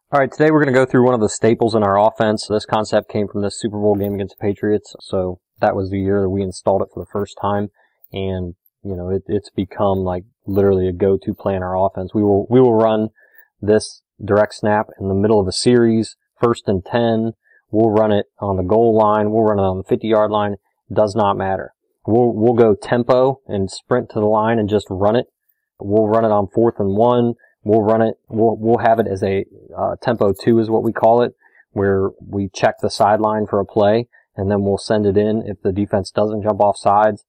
All right, today we're going to go through one of the staples in our offense. This concept came from this Super Bowl game against the Patriots, so that was the year that we installed it for the first time, and it's become like literally a go-to play in our offense. We will run this direct snap in the middle of a series, 1st and 10. We'll run it on the goal line. We'll run it on the 50-yard line. Does not matter. We'll go tempo and sprint to the line and just run it. We'll run it on 4th and 1. We'll run it. We'll have it as a tempo 2 is what we call it, where we check the sideline for a play and then we'll send it in if the defense doesn't jump off sides.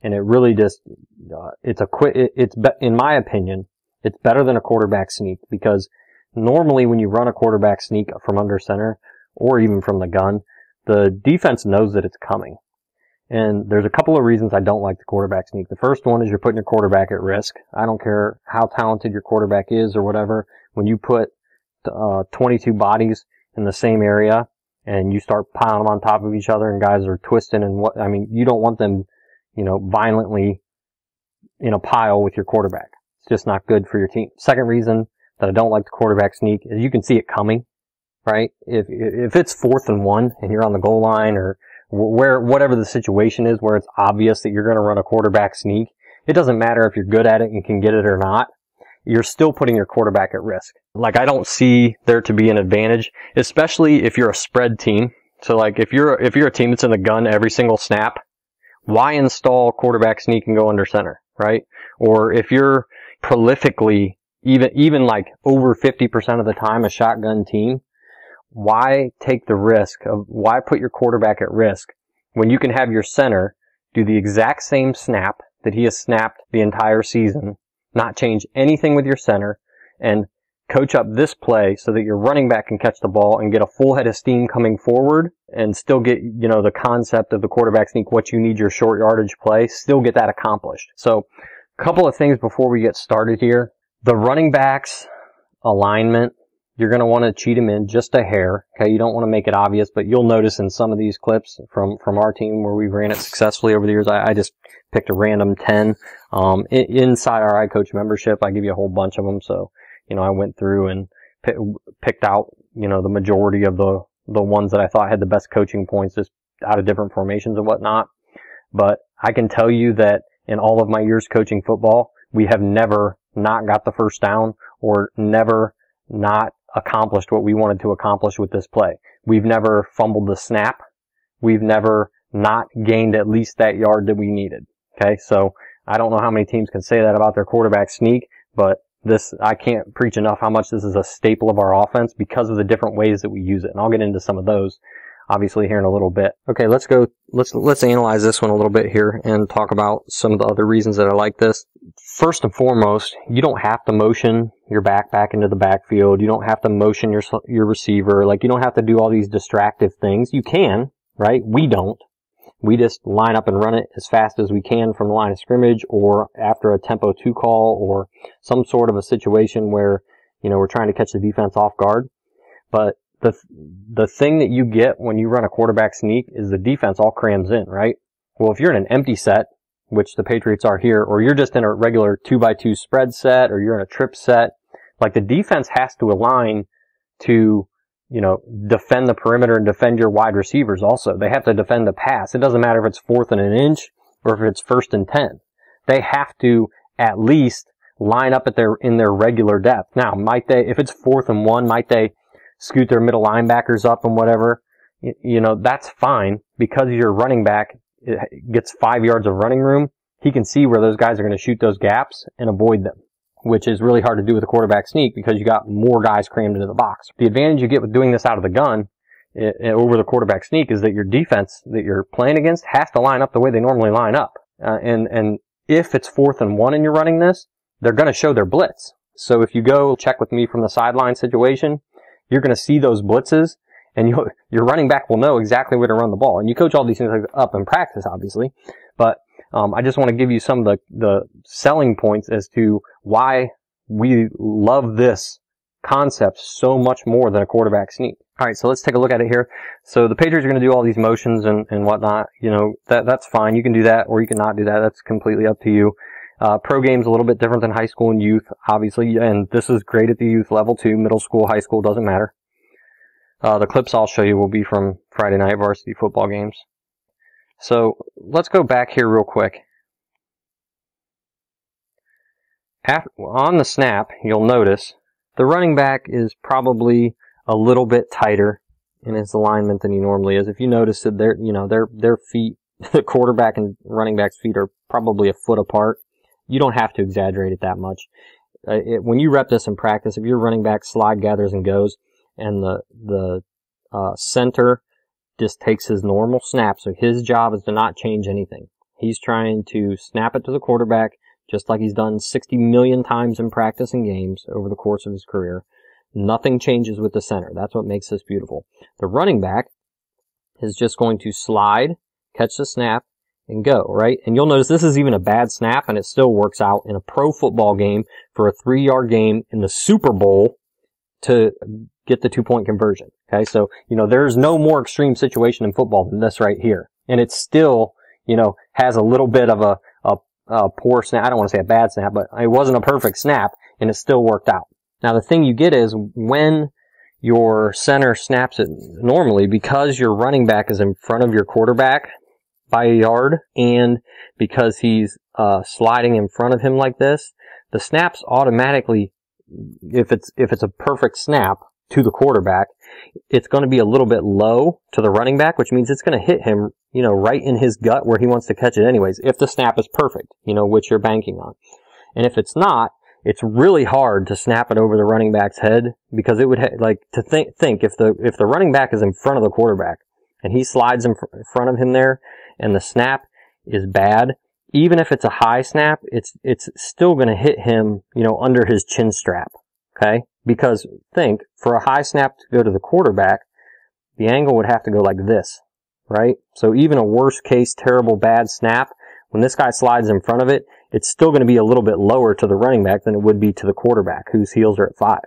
And it really just in my opinion, it's better than a quarterback sneak, because normally when you run a quarterback sneak from under center or even from the gun, the defense knows that it's coming. And there's a couple of reasons I don't like the quarterback sneak. The first one is you're putting your quarterback at risk. I don't care how talented your quarterback is or whatever. When you put 22 bodies in the same area and you start piling them on top of each other and guys are twisting you don't want them, violently in a pile with your quarterback. It's just not good for your team. Second reason that I don't like the quarterback sneak is you can see it coming, right? If it's 4th and 1 and you're on the goal line or whatever the situation is where it's obvious that you're going to run a quarterback sneak, it doesn't matter if you're good at it and can get it or not. You're still putting your quarterback at risk. Like, I don't see there to be an advantage, especially if you're a spread team. So like if you're a team that's in the gun every single snap, why install quarterback sneak and go under center, right? Or if you're prolifically even like over 50% of the time a shotgun team, why take the risk why put your quarterback at risk when you can have your center do the exact same snap that he has snapped the entire season, not change anything with your center, and coach up this play so that your running back can catch the ball and get a full head of steam coming forward and still get, the concept of the quarterback sneak, what you need your short yardage play, still get that accomplished. So a couple of things before we get started here. The running back's alignment, you're going to want to cheat him in just a hair. Okay, you don't want to make it obvious, but you'll notice in some of these clips from our team where we've ran it successfully over the years, I just picked a random 10. Inside our iCoach membership, I give you a whole bunch of them. So, I went through and picked out, the majority of the ones that I thought had the best coaching points just out of different formations and whatnot. But I can tell you that in all of my years coaching football, we have never not got the first down or never not accomplished what we wanted to accomplish with this play. We've never fumbled the snap. We've never not gained at least that yard that we needed. Okay, so I don't know how many teams can say that about their quarterback sneak, but I can't preach enough how much this is a staple of our offense because of the different ways that we use it. And I'll get into some of those obviously here in a little bit. Okay, let's analyze this one a little bit here and talk about some of the other reasons that I like this. First and foremost, you don't have to motion your back into the backfield. You don't have to motion your receiver. Like, you don't have to do all these distractive things. You can, right? We don't. We just line up and run it as fast as we can from the line of scrimmage or after a tempo 2 call or some sort of a situation where, we're trying to catch the defense off guard. But the thing that you get when you run a quarterback sneak is the defense all crams in, right? Well, if you're in an empty set, which the Patriots are here, or you're just in a regular 2x2 spread set, or you're in a trip set, like, the defense has to align to, defend the perimeter and defend your wide receivers also. They have to defend the pass. It doesn't matter if it's 4th and an inch or if it's 1st and 10. They have to at least line up in their regular depth. Now, if it's 4th and 1, might they scoot their middle linebackers up and whatever? That's fine, because your running back gets 5 yards of running room. He can see where those guys are going to shoot those gaps and avoid them, which is really hard to do with a quarterback sneak because you got more guys crammed into the box. The advantage you get with doing this out of the gun over the quarterback sneak is that your defense that you're playing against has to line up the way they normally line up. And if it's 4th and 1 and you're running this, they're going to show their blitz. So if you go check with me from the sideline situation, you're going to see those blitzes, and your running back will know exactly where to run the ball. And you coach all these things up in practice, obviously. But I just want to give you some of the selling points as to why we love this concept so much more than a quarterback sneak. All right, so let's take a look at it here. So the Patriots are going to do all these motions and whatnot. That's fine. You can do that or you can not do that. That's completely up to you. Pro game's a little bit different than high school and youth, obviously, and this is great at the youth level too. Middle school, high school, doesn't matter. The clips I'll show you will be from Friday night varsity football games. So let's go back here real quick. On the snap, you'll notice the running back is probably a little bit tighter in his alignment than he normally is. If you notice that their feet, the quarterback and running back's feet are probably a foot apart. You don't have to exaggerate it that much. When you rep this in practice, if your running back slide, gathers, and goes, and the center just takes his normal snap, so his job is to not change anything. He's trying to snap it to the quarterback, just like he's done 60 million times in practice and games over the course of his career. Nothing changes with the center. That's what makes this beautiful. The running back is just going to slide, catch the snap, and go, right? And you'll notice this is even a bad snap, and it still works out in a pro football game for a 3-yard game in the Super Bowl to get the 2-point conversion. Okay, so, there's no more extreme situation in football than this right here. And it still, has a little bit of a poor snap. I don't want to say a bad snap, but it wasn't a perfect snap, and it still worked out. Now, the thing you get is when your center snaps it normally, because your running back is in front of your quarterback by a yard, and because he's sliding in front of him like this, the snaps automatically, if it's a perfect snap to the quarterback, it's going to be a little bit low to the running back, which means it's going to hit him, right in his gut where he wants to catch it anyways, if the snap is perfect, which you're banking on. And if it's not, it's really hard to snap it over the running back's head, because it would think if the running back is in front of the quarterback and he slides in front of him there and the snap is bad, even if it's a high snap, it's still going to hit him, under his chin strap. Okay? Because think, for a high snap to go to the quarterback, the angle would have to go like this, right? So even a worst case, terrible, bad snap, when this guy slides in front of it, it's still going to be a little bit lower to the running back than it would be to the quarterback, whose heels are at 5.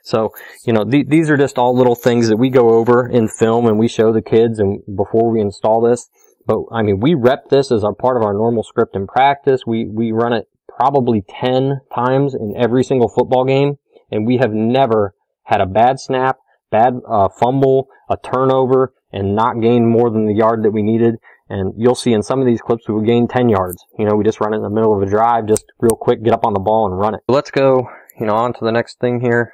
So, these are just all little things that we go over in film and we show the kids and before we install this. But, we rep this as a part of our normal script in practice. We run it probably 10 times in every single football game, and we have never had a bad snap, bad fumble, a turnover, and not gained more than the yard that we needed. And you'll see in some of these clips we would gain 10 yards. We just run it in the middle of a drive, just real quick, get up on the ball and run it. Let's go, on to the next thing here.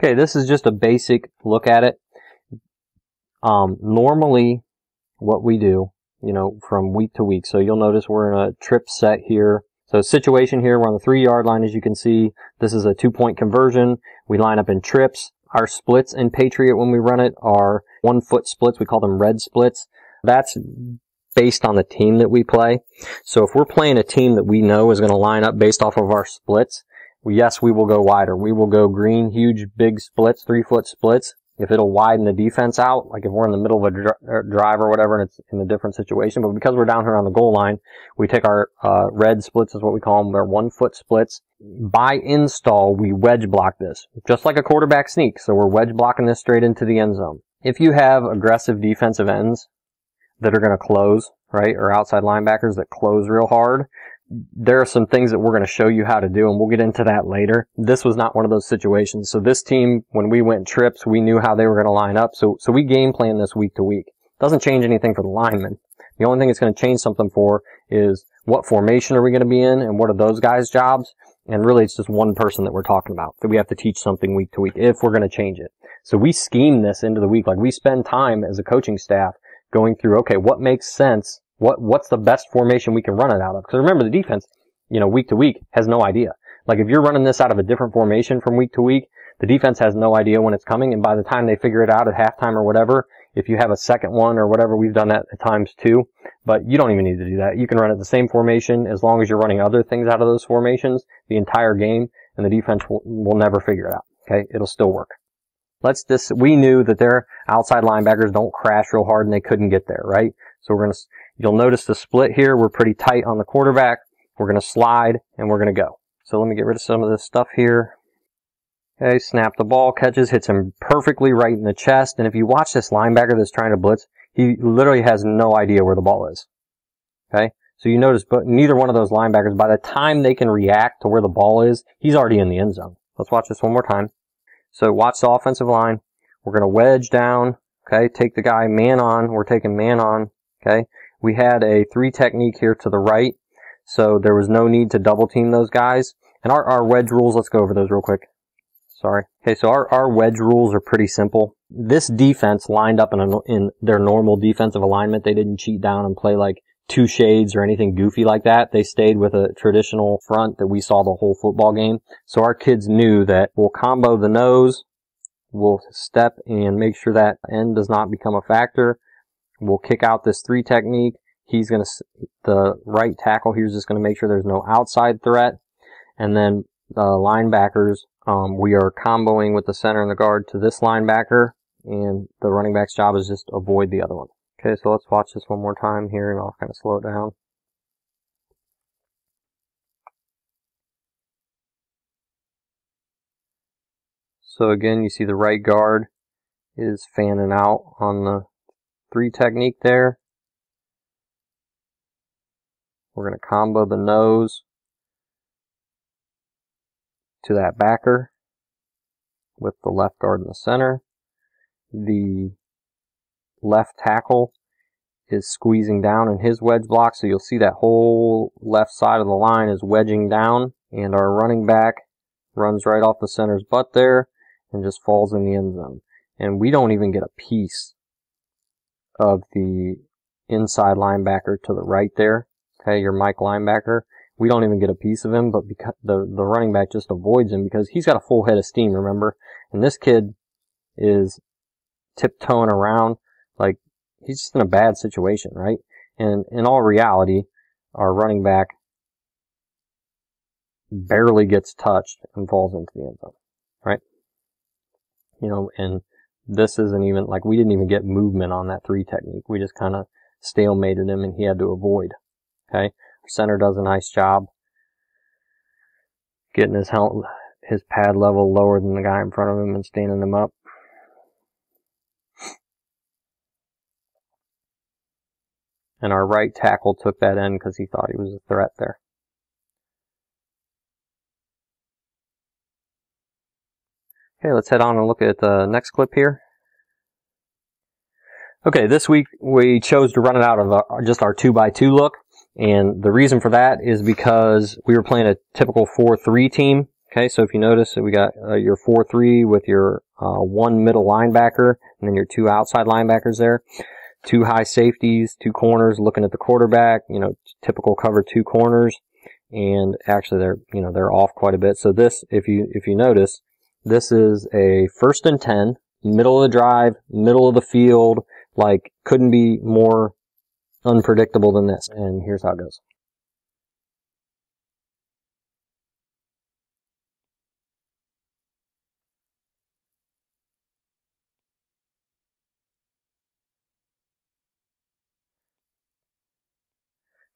Okay, this is just a basic look at it. Normally, what we do, from week to week. So you'll notice we're in a trip set here. So situation here, we're on the 3-yard line, as you can see. This is a 2-point conversion. We line up in trips. Our splits in Patriot when we run it are 1-foot splits. We call them red splits. That's based on the team that we play. So if we're playing a team that we know is going to line up based off of our splits, yes, we will go wider. We will go green, huge, big splits, 3-foot splits. If it'll widen the defense out, like if we're in the middle of a drive or whatever and it's in a different situation. But because we're down here on the goal line, we take our red splits is what we call them. They're 1-foot splits. By install, we wedge block this, just like a quarterback sneak. So we're wedge blocking this straight into the end zone. If you have aggressive defensive ends that are going to close, right, or outside linebackers that close real hard, there are some things that we're going to show you how to do, and we'll get into that later. This was not one of those situations. So this team, when we went trips, we knew how they were going to line up. So we game plan this week to week. Doesn't change anything for the linemen. The only thing it's going to change something for is what formation are we going to be in and what are those guys' jobs. And really it's just one person that we're talking about that we have to teach something week to week if we're going to change it. So we scheme this into the week. Like we spend time as a coaching staff going through, okay, what makes sense? What's the best formation we can run it out of? Because remember, the defense, week to week has no idea. Like if you're running this out of a different formation from week to week, the defense has no idea when it's coming. And by the time they figure it out at halftime or whatever, if you have a second one or whatever, we've done that at times too. But you don't even need to do that. You can run it the same formation as long as you're running other things out of those formations the entire game, and the defense will never figure it out. Okay, it'll still work. We knew that their outside linebackers don't crash real hard and they couldn't get there, right? So you'll notice the split here. We're pretty tight on the quarterback. We're going to slide and we're going to go. So let me get rid of some of this stuff here. Okay, snap the ball, catches, hits him perfectly right in the chest. And if you watch this linebacker that's trying to blitz, He literally has no idea where the ball is. Okay? So you notice, but neither one of those linebackers, by the time they can react to where the ball is, he's already in the end zone. Let's watch this one more time. So watch the offensive line. We're going to wedge down. Okay? Take the guy man on. We're taking man on. Okay? We had a 3 technique here to the right, so there was no need to double team those guys. And our wedge rules, let's go over those real quick. Sorry. Okay, so our wedge rules are pretty simple. This defense lined up in their normal defensive alignment. They didn't cheat down and play like 2 shades or anything goofy like that. They stayed with a traditional front that we saw the whole football game. So our kids knew that we'll combo the nose, we'll step and make sure that end does not become a factor. We'll kick out this 3 technique. The right tackle here is just going to make sure there's no outside threat. And then the linebackers, we are comboing with the center and the guard to this linebacker, and the running back's job is just to avoid the other one. Okay, so let's watch this one more time here, and I'll kind of slow it down. So again, you see the right guard is fanning out on the 3 technique there. We're going to combo the nose to that backer with the left guard in the center. The left tackle is squeezing down in his wedge block, so you'll see that whole left side of the line is wedging down, and our running back runs right off the center's butt there and just falls in the end zone. And we don't even get a piece of the inside linebacker to the right there. Okay, your Mike linebacker. We don't even get a piece of him, but because the running back just avoids him because he's got a full head of steam, remember? And this kid is tiptoeing around like he's just in a bad situation, right? And in all reality, our running back barely gets touched and falls into the end zone, right? You know, and this isn't even, like, we didn't even get movement on that 3 technique. We just kind of stalemated him and he had to avoid, okay? Our center does a nice job getting his pad level lower than the guy in front of him and standing him up. And our right tackle took that end because he thought he was a threat there. Okay, let's head on and look at the next clip here. Okay, this week we chose to run it out of just our 2x2 look. And the reason for that is because we were playing a typical 4-3 team. Okay, so if you notice, we got your 4-3 with your 1 middle linebacker and then your 2 outside linebackers there. 2 high safeties, 2 corners looking at the quarterback, you know, typical cover 2 corners. And actually they're off quite a bit. So this, if you notice, this is a 1st and 10, middle of the drive, middle of the field, like couldn't be more unpredictable than this. And here's how it goes.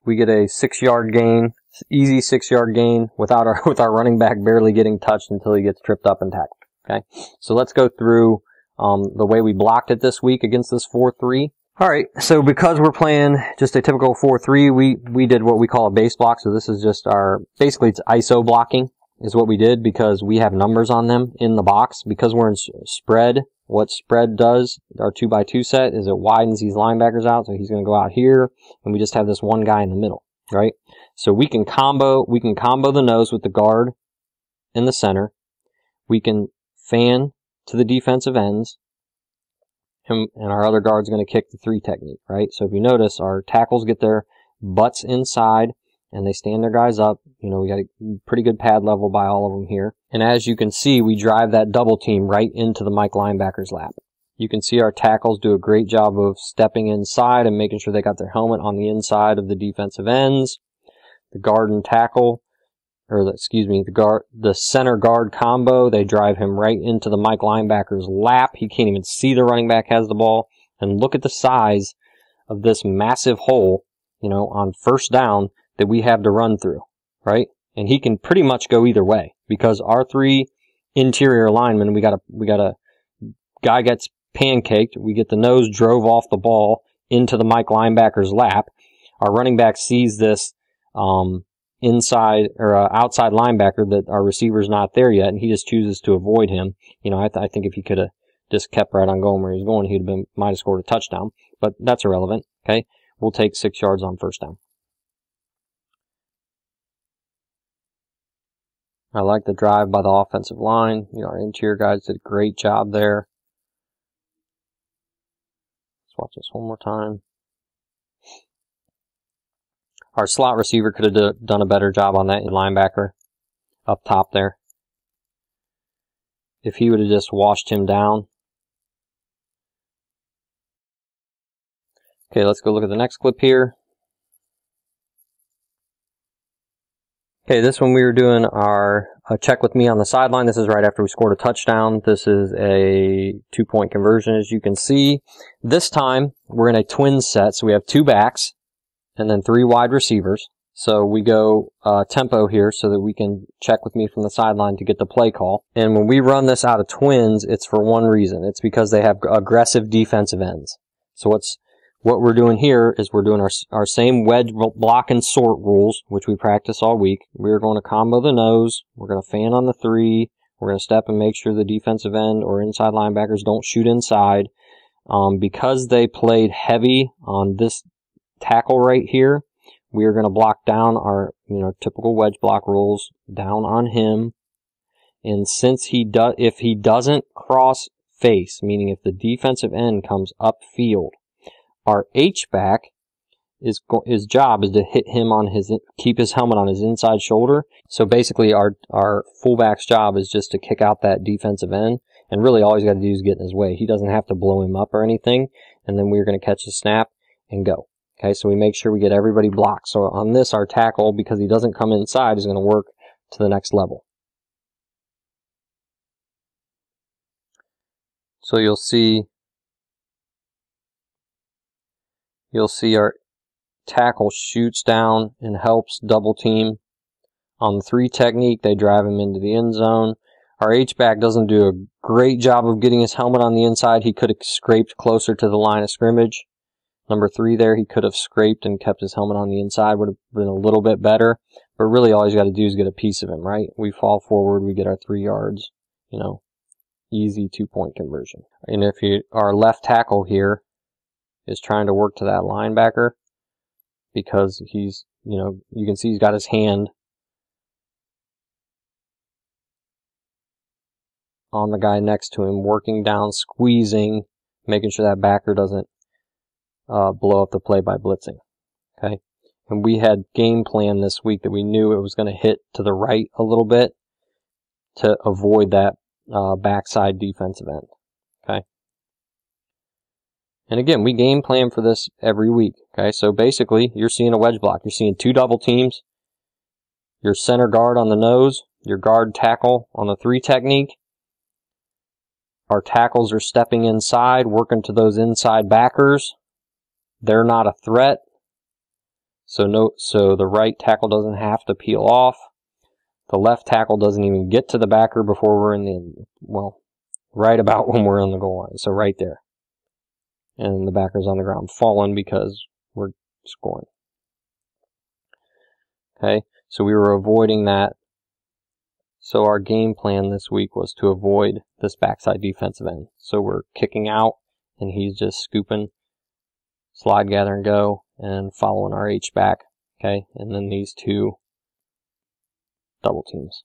We get a 6-yard gain, easy 6-yard gain with our running back barely getting touched until he gets tripped up and tackled. Okay, so let's go through the way we blocked it this week against this 4-3. All right, so because we're playing just a typical 4-3, we did what we call a base block. So this is just basically it's ISO blocking is what we did because we have numbers on them in the box. Because we're in spread, what spread does, our 2x2 set, is it widens these linebackers out. So he's going to go out here, and we just have this one guy in the middle, right? So we can combo the nose with the guard in the center. We can fan to the defensive ends, and our other guard's going to kick the 3 technique, right? So if you notice, our tackles get their butts inside, and they stand their guys up. You know, we got a pretty good pad level by all of them here. And as you can see, we drive that double team right into the Mike linebacker's lap. You can see our tackles do a great job of stepping inside and making sure they got their helmet on the inside of the defensive ends. The guard and tackle, the center guard combo, they drive him right into the Mike linebacker's lap. He can't even see the running back has the ball. And look at the size of this massive hole, you know, on 1st down that we have to run through, right? And he can pretty much go either way because our 3 interior linemen, we got a guy gets pancaked. We get the nose drove off the ball. into the Mike linebacker's lap. Our running back sees this inside or outside linebacker that our receiver's not there yet, and he just chooses to avoid him. You know, I think if he could have just kept right on going where he was going, he'd have might have scored a touchdown. But that's irrelevant. Okay, we'll take 6 yards on first down. I like the drive by the offensive line. You know, our interior guys did a great job there. Let's watch this one more time. Our slot receiver could have done a better job on that linebacker up top there. If he would have just washed him down. Okay, let's go look at the next clip here. Okay, this one we were doing our check with me on the sideline. This is right after we scored a touchdown. This is a 2-point conversion, as you can see. This time, we're in a twin set, so we have 2 backs and then 3 wide receivers. So we go tempo here so that we can check with me from the sideline to get the play call. And when we run this out of twins, it's for one reason. It's because they have aggressive defensive ends. So what we're doing here is we're doing our same wedge block and sort rules, which we practice all week. We're going to combo the nose. We're going to fan on the 3. We're going to step and make sure the defensive end or inside linebackers don't shoot inside. Because they played heavy on this tackle right here, we are going to block down our, typical wedge block rules down on him. And since if he doesn't cross face, meaning if the defensive end comes upfield, our H-back, his job is to hit him keep his helmet on his inside shoulder. So basically our fullback's job is just to kick out that defensive end. And really all he's got to do is get in his way. He doesn't have to blow him up or anything. And then we're going to catch the snap and go. Okay, so we make sure we get everybody blocked. So on this, our tackle, because he doesn't come inside, is going to work to the next level. So you'll see our tackle shoots down and helps double team. On the 3 technique, they drive him into the end zone. Our H-back doesn't do a great job of getting his helmet on the inside. He could have scraped closer to the line of scrimmage. Number 3 there, he could have scraped and kept his helmet on the inside. Would have been a little bit better. But really all he's got to do is get a piece of him, right? We fall forward, we get our 3 yards. Easy 2-point conversion. And if our left tackle here is trying to work to that linebacker, because he's, you can see he's got his hand on the guy next to him, working down, squeezing, making sure that backer doesn't blow up the play by blitzing. Okay, and we had game plan this week that we knew it was going to hit to the right a little bit to avoid that backside defensive end. Okay. And again, we game plan for this every week. Okay, so basically, you're seeing a wedge block. You're seeing 2 double teams. Your center guard on the nose, your guard tackle on the 3 technique. Our tackles are stepping inside, working to those inside backers. They're not a threat. So the right tackle doesn't have to peel off. The left tackle doesn't even get to the backer before we're right about when we're on the goal line. So right there. And the backer's on the ground falling because we're scoring. Okay, so we were avoiding that. So our game plan this week was to avoid this backside defensive end. So we're kicking out, and he's just scooping, slide, gather, and go, and following our H-back. Okay, and then these 2 double teams.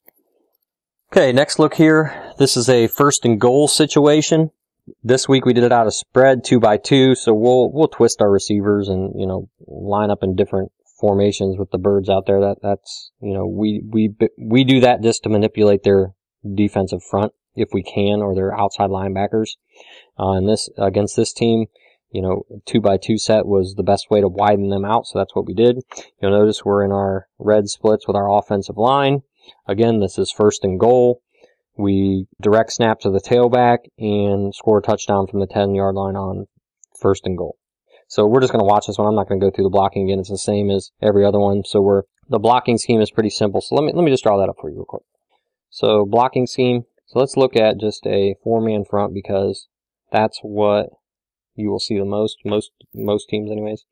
Okay, next look here. This is a 1st and goal situation. This week we did it out of spread 2x2, so we'll twist our receivers and line up in different formations with the birds out there. That's we do that just to manipulate their defensive front if we can, or their outside linebackers. And this against this team, 2x2 set was the best way to widen them out, so that's what we did. You'll notice we're in our red splits with our offensive line. Again, this is 1st and goal. We direct snap to the tailback and score a touchdown from the 10-yard line on 1st and goal. So we're just going to watch this one. I'm not going to go through the blocking again. It's the same as every other one. So the blocking scheme is pretty simple. So let me just draw that up for you real quick. So blocking scheme. So let's look at just a 4-man front, because that's what you will see the most teams anyways.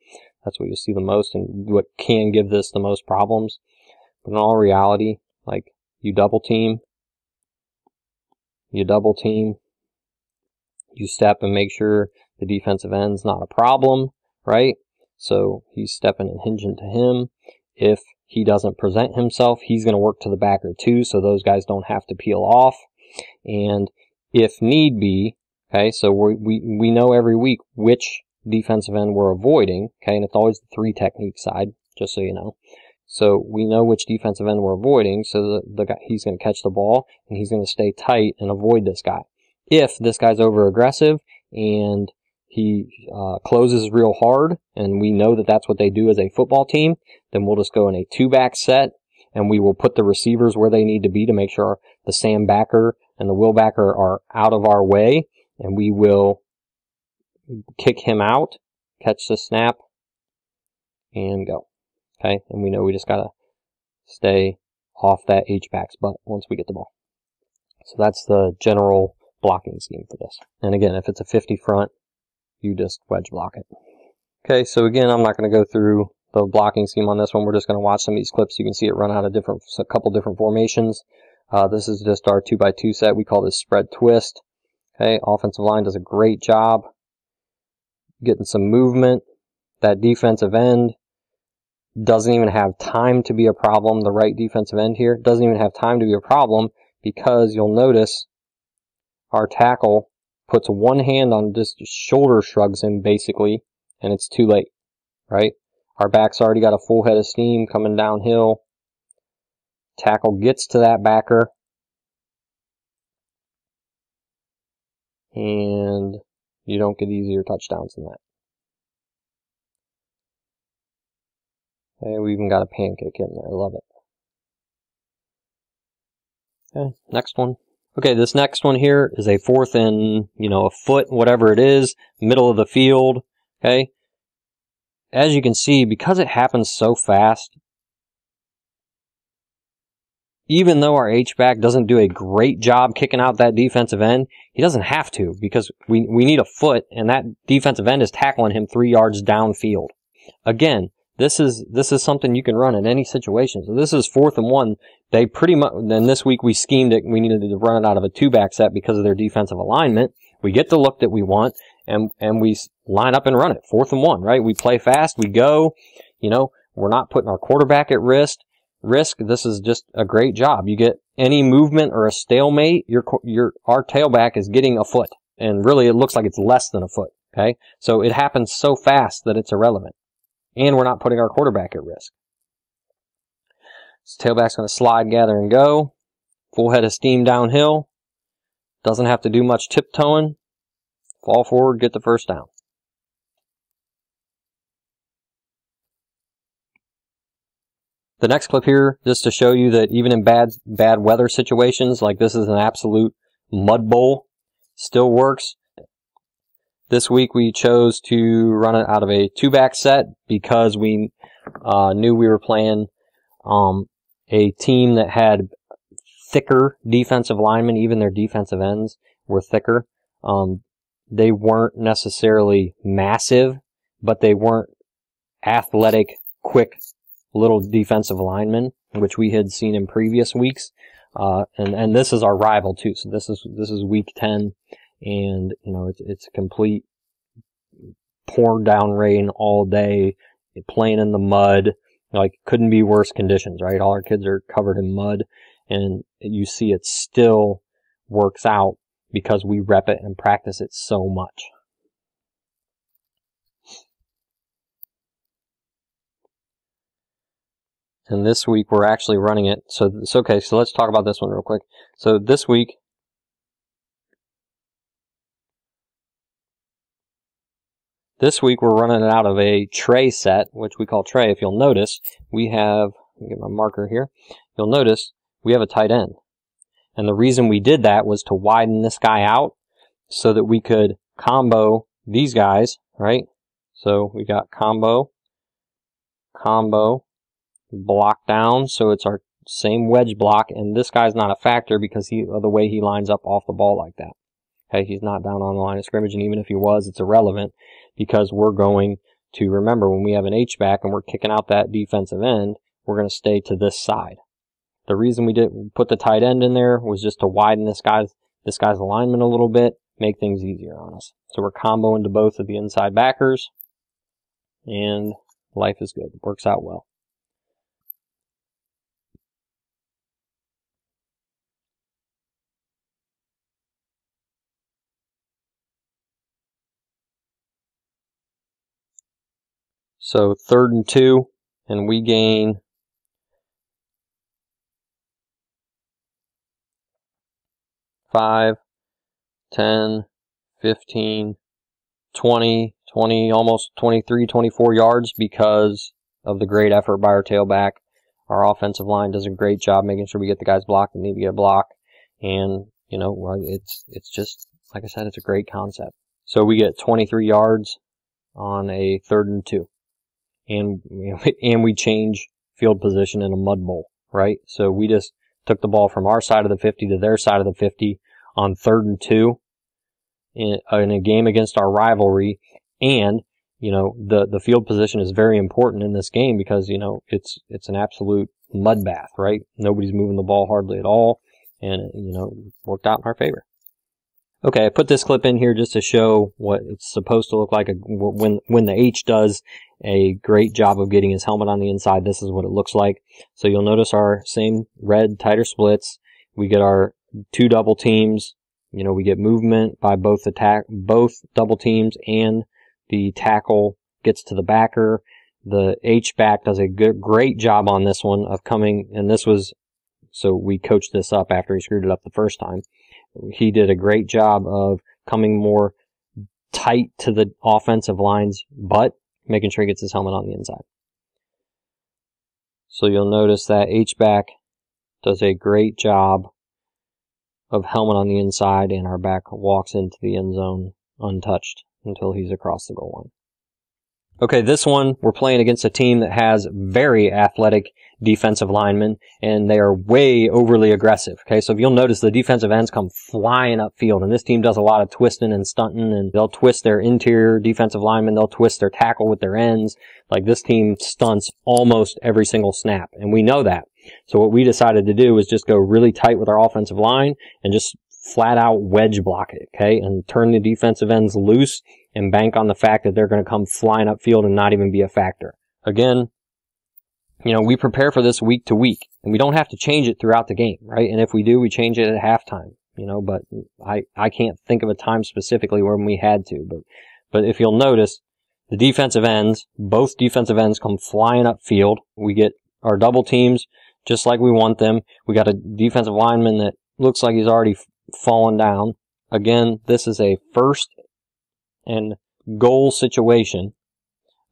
That's what you'll see the most, and what can give this the most problems. But in all reality, like, you double team, you step and make sure the defensive end's not a problem, right? So he's stepping and hinging to him. If he doesn't present himself, he's going to work to the backer too, so those guys don't have to peel off. And if need be, okay, so we know every week which defensive end we're avoiding, okay, and it's always the 3 technique side, just so you know. So we know which defensive end we're avoiding, so the guy, he's going to catch the ball, and he's going to stay tight and avoid this guy. If this guy's over aggressive and he closes real hard, and we know that that's what they do as a football team, then we'll just go in a 2-back set, and we will put the receivers where they need to be to make sure the Sam backer and the Will backer are out of our way, and we will kick him out, catch the snap, and go. Okay, and we know we just gotta stay off that H-back's butt once we get the ball. So that's the general blocking scheme for this. And again, if it's a 50 front, you just wedge block it. Okay, so again, I'm not going to go through the blocking scheme on this one. We're just going to watch some of these clips. You can see it run out of a couple different formations. This is just our 2x2 set. We call this spread twist. Okay, offensive line does a great job getting some movement. That defensive end doesn't even have time to be a problem. The right defensive end here doesn't even have time to be a problem, because you'll notice our tackle puts one hand on, just shoulder shrugs him basically, and it's too late, right? Our back's already got a full head of steam coming downhill. Tackle gets to that backer, and you don't get easier touchdowns than that. Okay, we even got a pancake in there. I love it. Okay, next one. Okay, this next one here is a 4th and, a foot, whatever it is, middle of the field. Okay, as you can see, because it happens so fast, even though our H-back doesn't do a great job kicking out that defensive end, he doesn't have to, because we need a foot, and that defensive end is tackling him 3 yards downfield. Again, this is something you can run in any situation. So this is 4th and 1. They pretty much, then this week we schemed it. We needed to run it out of a 2-back set because of their defensive alignment. We get the look that we want, and we line up and run it. 4th and 1, right? We play fast. We go. We're not putting our quarterback at risk. This is just a great job. You get any movement or a stalemate, our tailback is getting a foot, and really it looks like it's less than a foot. Okay, so it happens so fast that it's irrelevant. And we're not putting our quarterback at risk. So tailback's going to slide, gather, and go. Full head of steam downhill. Doesn't have to do much tiptoeing. Fall forward, get the first down. The next clip here, just to show you that even in bad weather situations, like this is an absolute mud bowl, still works. This week we chose to run it out of a 2-back set because we knew we were playing a team that had thicker defensive linemen. Even their defensive ends were thicker. They weren't necessarily massive, but they weren't athletic, quick little defensive linemen, which we had seen in previous weeks. And this is our rival too. So this is week 10. And, it's a complete pouring down rain all day, playing in the mud, couldn't be worse conditions, right? All our kids are covered in mud, and you see it still works out because we rep it and practice it so much. And this week we're actually running it. So it's okay. So let's talk about this one real quick. So this week, we're running it out of a tray set, which we call tray. If you'll notice, we have, let me get my marker here. You'll notice we have a tight end. And the reason we did that was to widen this guy out so that we could combo these guys, right? So we got combo, block down. So it's our same wedge block. And this guy's not a factor because of the way he lines up off the ball like that. Okay, he's not down on the line of scrimmage, and even if he was, it's irrelevant because we're going to remember when we have an H-back and we're kicking out that defensive end, we're going to stay to this side. The reason we didn't put the tight end in there was just to widen this guy's alignment a little bit, make things easier on us. So we're comboing to both of the inside backers, and life is good. It works out well. So 3rd and 2, and we gain 5, 10, 15, 20, almost 23, 24 yards because of the great effort by our tailback. Our offensive line does a great job making sure we get the guys blocked that need to get blocked. And, you know, it's just, like I said, it's a great concept. So we get 23 yards on a 3rd and 2. And we change field position in a mud bowl, right? So we just took the ball from our side of the 50 to their side of the 50 on 3rd and 2 in a game against our rivalry. And, you know, the field position is very important in this game because, you know, it's an absolute mud bath, right? Nobody's moving the ball hardly at all, and, you know, worked out in our favor. Okay, I put this clip in here just to show what it's supposed to look like when the H does a great job of getting his helmet on the inside. This is what it looks like. So you'll notice our same red, tighter splits. We get our 2 double teams. You know, we get movement by both double teams, and the tackle gets to the backer. The H-back does a great job on this one of coming, and this was, so we coached this up after he screwed it up the first time. He did a great job of coming more tight to the offensive line's butt, making sure he gets his helmet on the inside. So you'll notice that H-back does a great job of helmet on the inside, and our back walks into the end zone untouched until he's across the goal line. Okay, this one, we're playing against a team that has very athletic defensive linemen, and they are way overly aggressive. Okay, so if you'll notice, the defensive ends come flying upfield, and this team does a lot of twisting and stunting, and they'll twist their interior defensive linemen, they'll twist their tackle with their ends. Like, this team stunts almost every single snap, and we know that. So what we decided to do was just go really tight with our offensive line and just flat out wedge block it, okay, and turn the defensive ends loose and bank on the fact that they're going to come flying upfield and not even be a factor. Again, you know, we prepare for this week to week, and we don't have to change it throughout the game, right? And if we do, we change it at halftime, you know, but I can't think of a time specifically when we had to, but if you'll notice, the defensive ends, both defensive ends come flying upfield. We get our double teams just like we want them. We got a defensive lineman that looks like he's already fallen down. Again, this is a 1st and goal situation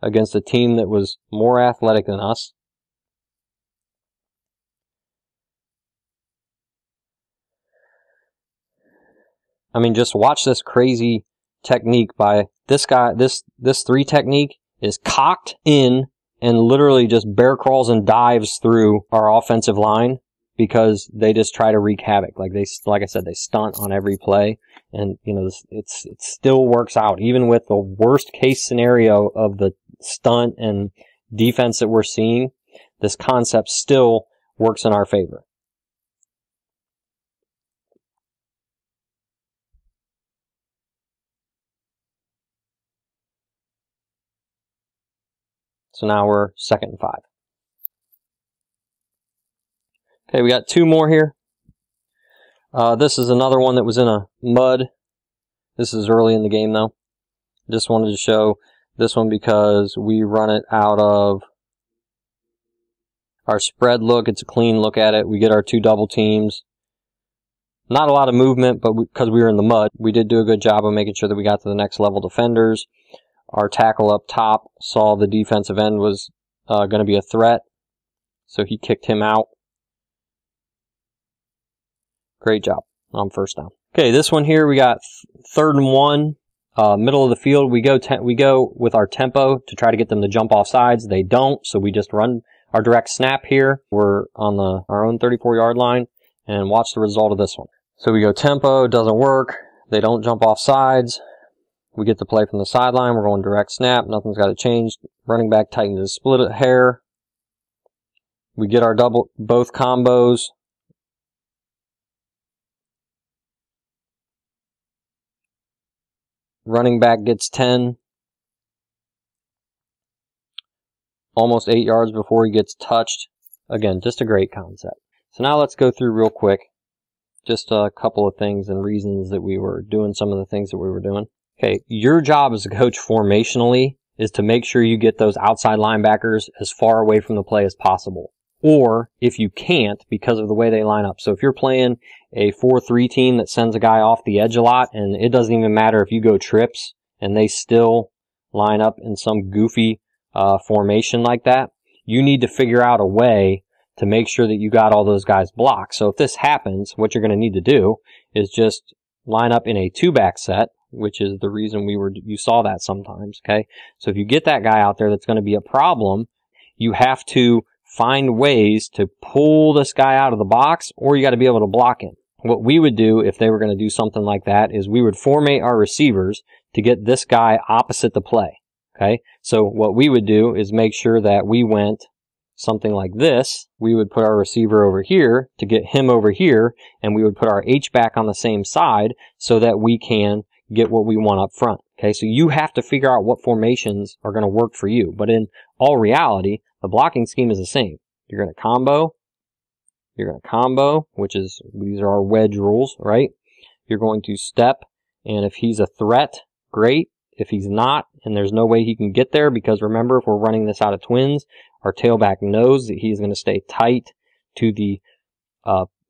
against a team that was more athletic than us. I mean, just watch this crazy technique by this guy. This 3 technique is cocked in and literally just bear crawls and dives through our offensive line because they just try to wreak havoc. Like I said, they stunt on every play, and you know, it still works out even with the worst case scenario of the stunt and defense that we're seeing. This concept still works in our favor. So now we're 2nd and 5. Okay, we got 2 more here. This is another one that was in a mud. This is early in the game, though. Just wanted to show this one because we run it out of our spread look. It's a clean look at it. We get our 2 double teams. Not a lot of movement, but because we were in the mud, we did do a good job of making sure that we got to the next level defenders. Our tackle up top saw the defensive end was going to be a threat, so he kicked him out. Great job on 1st down. Okay, this one here, we got 3rd and 1, middle of the field. We go with our tempo to try to get them to jump off sides. They don't, so we just run our direct snap here. We're on our own 34-yard line, and watch the result of this one. So we go tempo, doesn't work. They don't jump off sides. We get the play from the sideline. We're going direct snap. Nothing's got to change. Running back tightens his split hair. We get our both combos. Running back gets 10. Almost 8 yards before he gets touched. Again, just a great concept. So now let's go through real quick just a couple of things and reasons that we were doing some of the things that we were doing. Okay, your job as a coach formationally is to make sure you get those outside linebackers as far away from the play as possible. Or if you can't, because of the way they line up. So if you're playing a 4-3 team that sends a guy off the edge a lot, and it doesn't even matter if you go trips and they still line up in some goofy formation like that, you need to figure out a way to make sure that you got all those guys blocked. So if this happens, what you're going to need to do is just line up in a 2-back set, which is the reason you saw that sometimes, okay? So if you get that guy out there that's going to be a problem, you have to find ways to pull this guy out of the box, or you got to be able to block him. What we would do if they were going to do something like that is we would formate our receivers to get this guy opposite the play, okay? So what we would do is make sure that we went something like this. We would put our receiver over here to get him over here, and we would put our H-back on the same side so that we can get what we want up front. Okay, so you have to figure out what formations are going to work for you. But in all reality, the blocking scheme is the same. You're going to combo, which is, these are our wedge rules, right? You're going to step, and if he's a threat, great. If he's not, and there's no way he can get there, because remember, if we're running this out of twins, our tailback knows that he's going to stay tight to the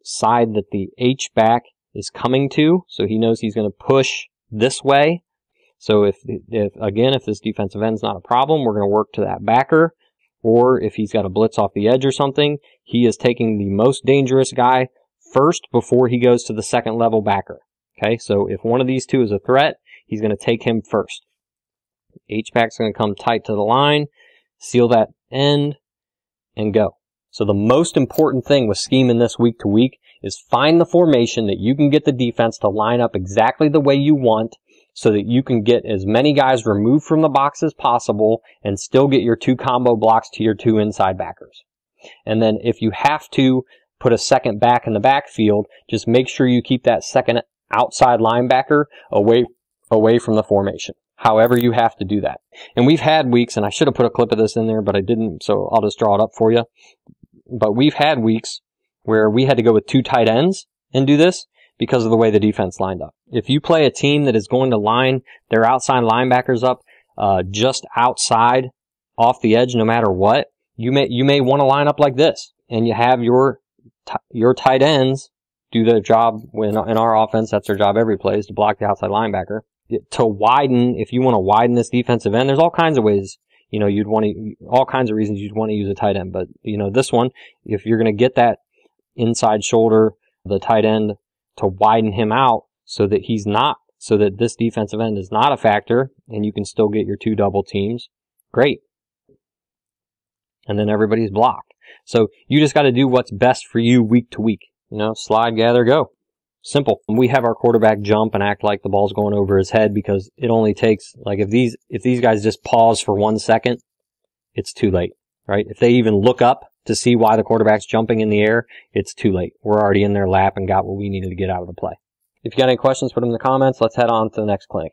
side that the H-back is coming to, so he knows he's going to push this way. So if this defensive end's not a problem, we're going to work to that backer. Or if he's got a blitz off the edge or something, he is taking the most dangerous guy first before he goes to the second level backer. Okay, so if one of these two is a threat, he's going to take him first. H-back's going to come tight to the line, seal that end, and go. So the most important thing with scheming this week to week is find the formation that you can get the defense to line up exactly the way you want, so that you can get as many guys removed from the box as possible and still get your 2 combo blocks to your 2 inside backers. And then if you have to put a second back in the backfield, just make sure you keep that second outside linebacker away from the formation. However you have to do that. And we've had weeks, and I should have put a clip of this in there, but I didn't, so I'll just draw it up for you. But we've had weeks where we had to go with 2 tight ends and do this because of the way the defense lined up. If you play a team that is going to line their outside linebackers up just outside off the edge no matter what, you may want to line up like this, and you have your tight ends do their job. In our offense, that's their job every play, is to block the outside linebacker. To widen, if you want to widen this defensive end, there's all kinds of ways, all kinds of reasons you'd want to use a tight end. But, this one, if you're going to get that inside shoulder, the tight end, to widen him out so that this defensive end is not a factor, and you can still get your 2 double teams, great. And then everybody's blocked. So you just got to do what's best for you week to week. Slide, gather, go. Simple. We have our quarterback jump and act like the ball's going over his head, because it only takes, like, if these guys just pause for 1 second, it's too late, right? If they even look up to see why the quarterback's jumping in the air, it's too late. We're already in their lap and got what we needed to get out of the play. If you got any questions, put them in the comments. Let's head on to the next clinic.